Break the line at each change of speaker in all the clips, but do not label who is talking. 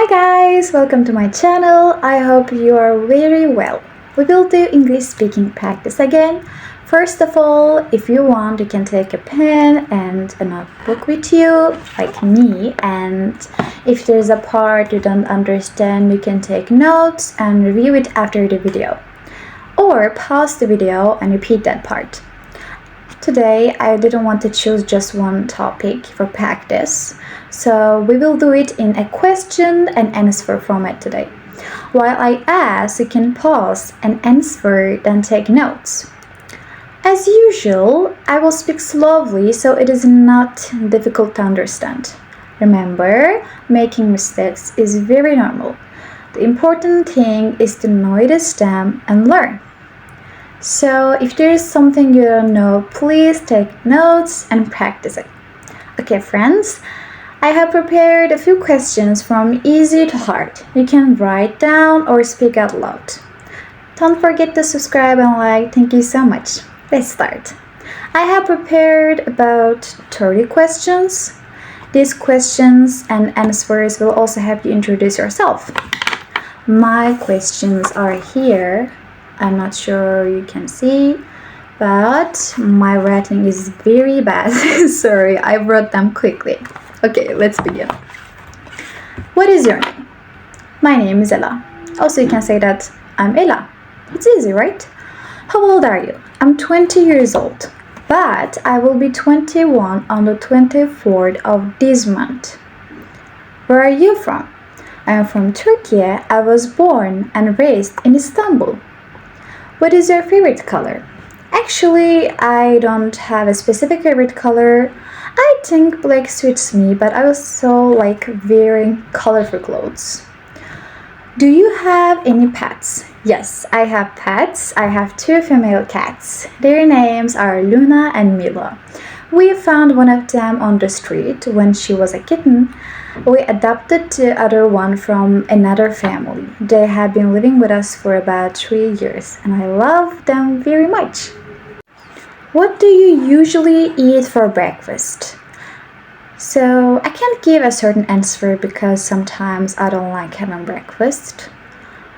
Hi guys, welcome to my channel. I hope you are very well. We will do English speaking practice again. First of all, if you want, you can take a pen and a notebook with you, like me. And if there's a part you don't understand, you can take notes and review it after the video. Or pause the video and repeat that part. Today, I didn't want to choose just one topic for practice, so we will do it in a question and answer format today. While I ask, you can pause and answer, then take notes. As usual, I will speak slowly so it is not difficult to understand. Remember, making mistakes is very normal. The important thing is to notice them and learn. So if there is something you don't know, please take notes and practice it. Okay, friends, I have prepared a few questions from easy to hard. You can write down or speak out loud. Don't forget to subscribe and like. Thank you so much. Let's start. I have prepared about 30 questions. These questions and answers will also help you introduce yourself. My questions are here. I'm not sure you can see, but my writing is very bad. Sorry, I wrote them quickly. Okay, let's begin. What is your name? My name is Ella. Also, you can say that I'm Ella. It's easy, right? How old are you? I'm 20 years old, but I will be 21 on the 24th of this month. Where are you from? I am from Turkey. I was born and raised in Istanbul. What is your favorite color? Actually, I don't have a specific favorite color. I think black suits me, but I also like wearing colorful clothes. Do you have any pets? Yes, I have pets. I have 2 female cats. Their names are Luna and Mila. We found one of them on the street when she was a kitten. We adopted the other one from another family. They have been living with us for about 3 years, and I love them very much. What do you usually eat for breakfast? So, I can't give a certain answer because sometimes I don't like having breakfast.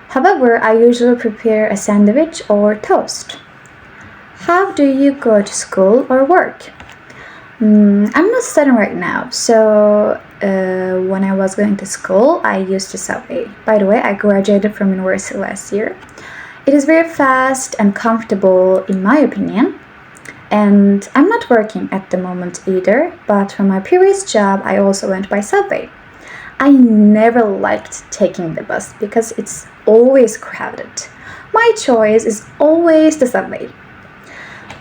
However, I usually prepare a sandwich or toast. How do you go to school or work? I'm not studying right now, so when I was going to school, I used the subway. By the way, I graduated from university last year. It is very fast and comfortable, in my opinion. And I'm not working at the moment either, but for my previous job, I also went by subway. I never liked taking the bus because it's always crowded. My choice is always the subway.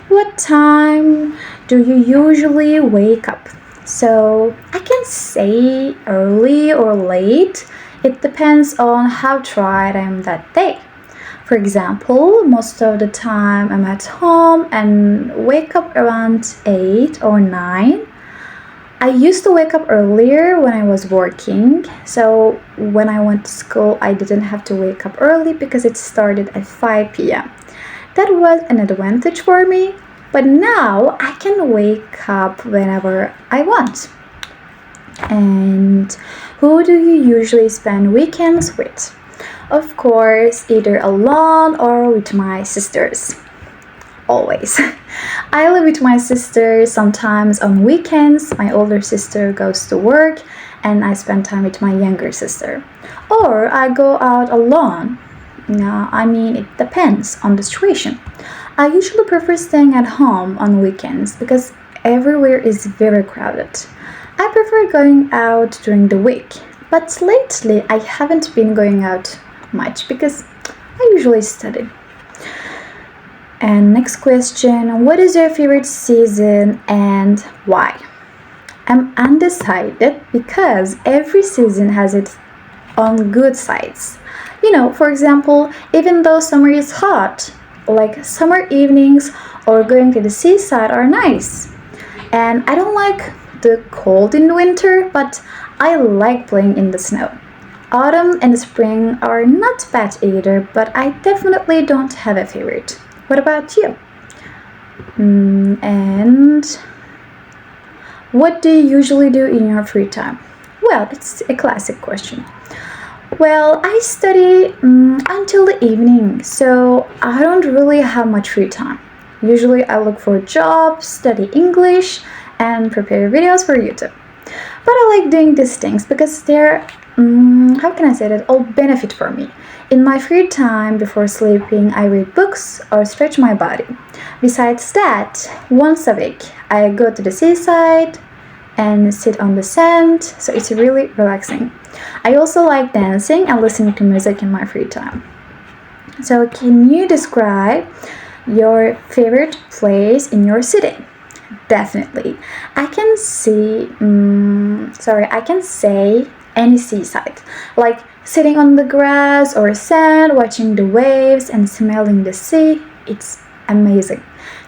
What time do you usually wake up? So I can say early or late. It depends on how tired I am that day. For example, most of the time I'm at home and wake up around 8 or 9. I used to wake up earlier when I was working. So when I went to school, I didn't have to wake up early because it started at 5 p.m. That was an advantage for me, but now I can wake up whenever I want. And who do you usually spend weekends with? Of course, either alone or with my sisters. Always. I live with my sister sometimes on weekends. My older sister goes to work and I spend time with my younger sister. Or I go out alone. It depends on the situation. I usually prefer staying at home on weekends because everywhere is very crowded. I prefer going out during the week, but lately I haven't been going out much because I usually study. And next question, what is your favorite season and why? I'm undecided because every season has its own good sides. For example, even though summer is hot, like summer evenings or going to the seaside are nice. And I don't like the cold in the winter, but I like playing in the snow. Autumn and spring are not bad either, but I definitely don't have a favorite. What about you? And what do you usually do in your free time? Well, it's a classic question. Well, I study until the evening, so I don't really have much free time. Usually, I look for jobs, study English, and prepare videos for YouTube. But I like doing these things because they're, how can I say that, all benefit for me. In my free time before sleeping, I read books or stretch my body. Besides that, once a week, I go to the seaside and sit on the sand, so it's really relaxing. I also like dancing and listening to music in my free time. So, can you describe your favorite place in your city? Definitely. I can say any seaside. Like sitting on the grass or sand, watching the waves and smelling the sea. It's amazing.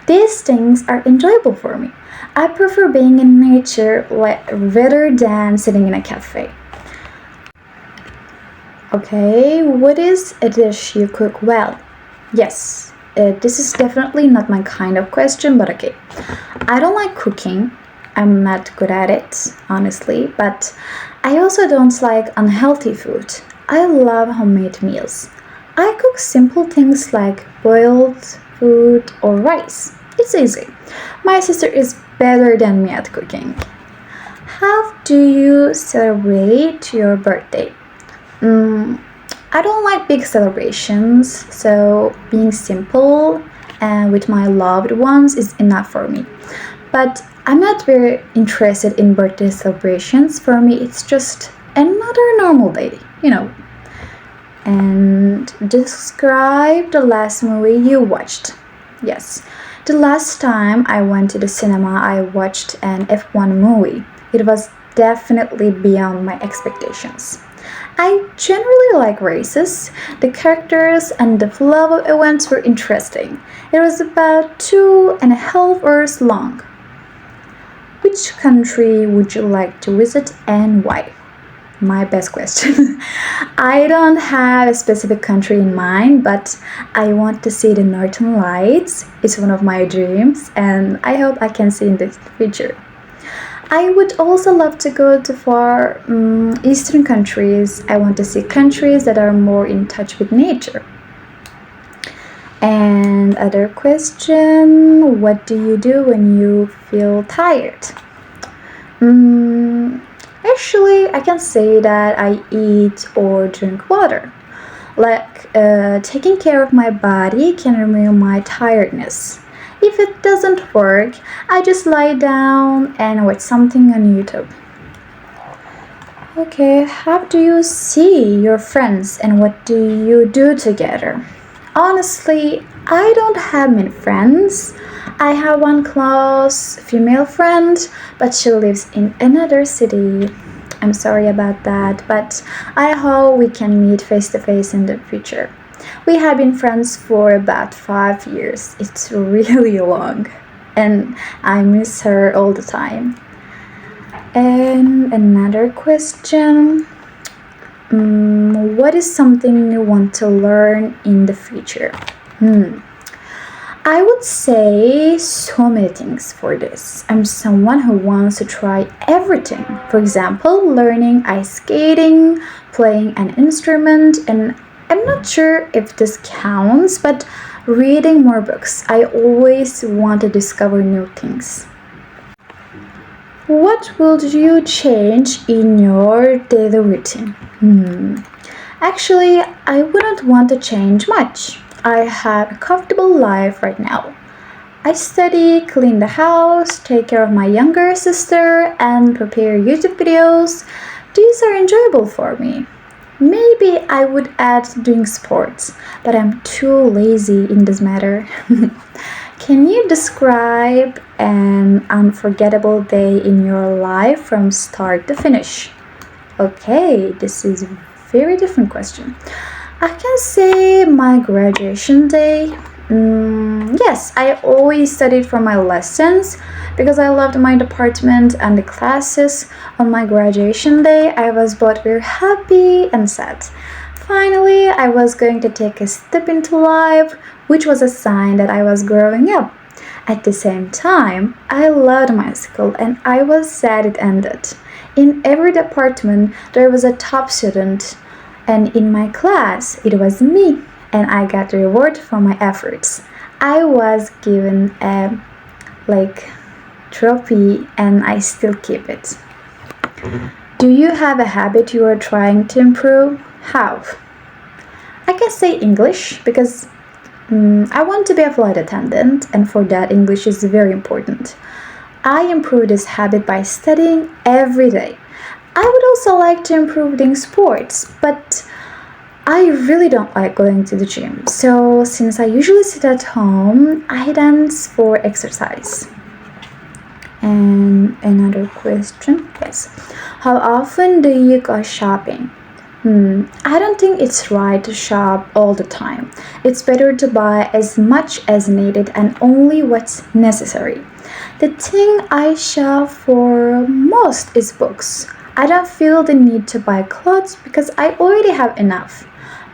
These things are enjoyable for me. I prefer being in nature rather than sitting in a cafe. Okay, what is a dish you cook well? Yes, this is definitely not my kind of question, but okay. I don't like cooking. I'm not good at it, honestly, but I also don't like unhealthy food. I love homemade meals. I cook simple things like boiled food or rice. It's easy. My sister is better than me at cooking. How do you celebrate your birthday? Mm, I don't like big celebrations, so being simple and with my loved ones is enough for me. But I'm not very interested in birthday celebrations. For me, it's just another normal day, you know. And describe the last movie you watched. Yes, the last time I went to the cinema, I watched an F1 movie. It was definitely beyond my expectations. I generally like races. The characters and the flow of events were interesting. It was about 2.5 hours long. Which country would you like to visit and why? My best question. I don't have a specific country in mind, but I want to see the Northern Lights. It's one of my dreams, and I hope I can see in the future. I would also love to go to far eastern countries. I want to see countries that are more in touch with nature. And other question, what do you do when you feel tired? Actually, I can say that I eat or drink water. Like taking care of my body can remove my tiredness. If it doesn't work, I just lie down and watch something on YouTube. Okay, how do you see your friends and what do you do together? Honestly, I don't have many friends. I have one close female friend, but she lives in another city. I'm sorry about that, but I hope we can meet face to face in the future. We have been friends for about 5 years. It's really long, and I miss her all the time. And another question, what is something you want to learn in the future? I would say so many things for this. I'm someone who wants to try everything. For example, learning ice skating, playing an instrument, and I'm not sure if this counts, but reading more books. I always want to discover new things. What would you change in your daily routine? Actually, I wouldn't want to change much. I have a comfortable life right now. I study, clean the house, take care of my younger sister, and prepare YouTube videos. These are enjoyable for me. Maybe I would add doing sports, but I'm too lazy in this matter. Can you describe an unforgettable day in your life from start to finish? Okay, this is a very different question. I can say my graduation day. Yes, I always studied for my lessons because I loved my department and the classes. On my graduation day, I was both very happy and sad. Finally, I was going to take a step into life, which was a sign that I was growing up. At the same time, I loved my school and I was sad it ended. In every department, there was a top student And in my class, it was me, and I got the reward for my efforts. I was given a trophy, and I still keep it. Do you have a habit you are trying to improve? How? I can say English because I want to be a flight attendant, and for that, English is very important. I improve this habit by studying every day. I would also like to improve doing sports, but I really don't like going to the gym. So, since I usually sit at home, I dance for exercise. And another question, yes. How often do you go shopping? I don't think it's right to shop all the time. It's better to buy as much as needed and only what's necessary. The thing I shop for most is books. I don't feel the need to buy clothes because I already have enough.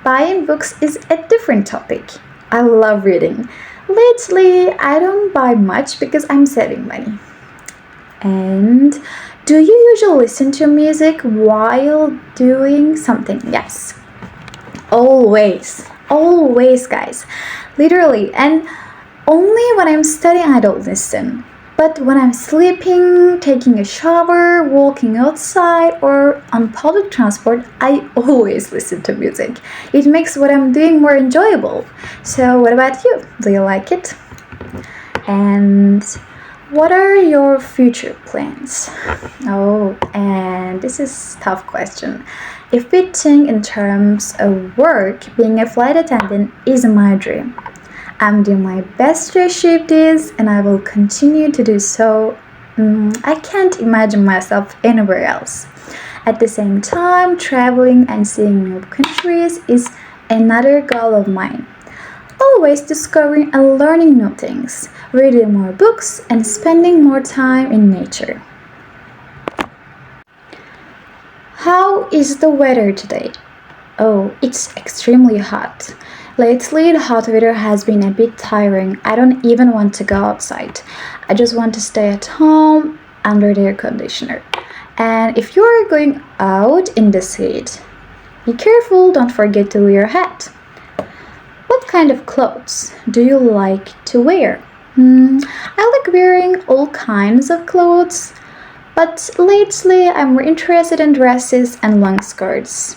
Buying books is a different topic. I love reading. Lately, I don't buy much because I'm saving money. And do you usually listen to music while doing something? Yes. Always. Always, guys. Literally. And only when I'm studying, I don't listen. But when I'm sleeping, taking a shower, walking outside, or on public transport, I always listen to music. It makes what I'm doing more enjoyable. So, what about you? Do you like it? And what are your future plans? Oh, and this is a tough question. If we think in terms of work, being a flight attendant is my dream. I'm doing my best to achieve this, and I will continue to do so. I can't imagine myself anywhere else. At the same time, traveling and seeing new countries is another goal of mine. Always discovering and learning new things, reading more books, and spending more time in nature. How is the weather today? Oh, it's extremely hot. Lately, the hot weather has been a bit tiring. I don't even want to go outside. I just want to stay at home under the air conditioner. And if you are going out in this heat, be careful, don't forget to wear a hat. What kind of clothes do you like to wear? I like wearing all kinds of clothes, but lately I'm more interested in dresses and long skirts.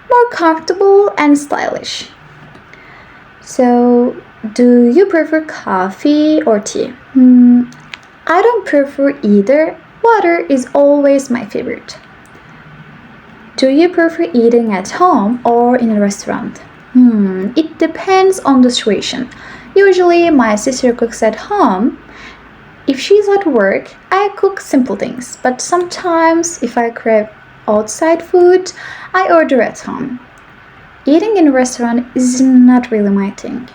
More comfortable and stylish. So, do you prefer coffee or tea? I don't prefer either. Water is always my favorite. Do you prefer eating at home or in a restaurant? It depends on the situation. Usually, my sister cooks at home. If she's at work, I cook simple things, but sometimes if I crave outside food, I order at home. Eating in a restaurant is not really my thing.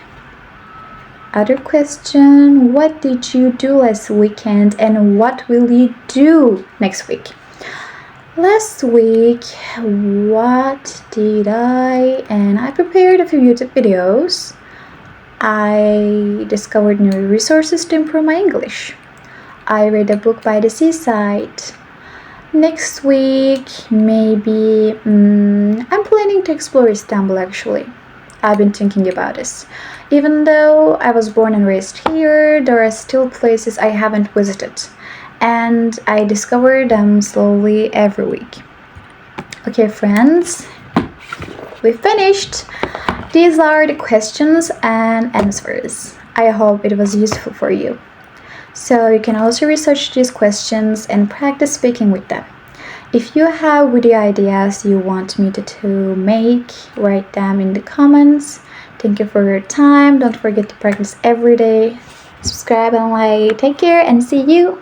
Other question, what did you do last weekend and what will you do next week? Last week, what did I prepared a few YouTube videos. I discovered new resources to improve my English. I read a book by the seaside. Next week, maybe I'm planning to explore Istanbul actually. I've been thinking about this. Even though I was born and raised here, there are still places I haven't visited, and I discover them slowly every week. Okay, friends, we finished. These are the questions and answers. I hope it was useful for you. So you can also research these questions and practice speaking with them. If you have video ideas you want me to make, write them in the comments. Thank you for your time. Don't forget to practice every day. Subscribe and like. Take care and see you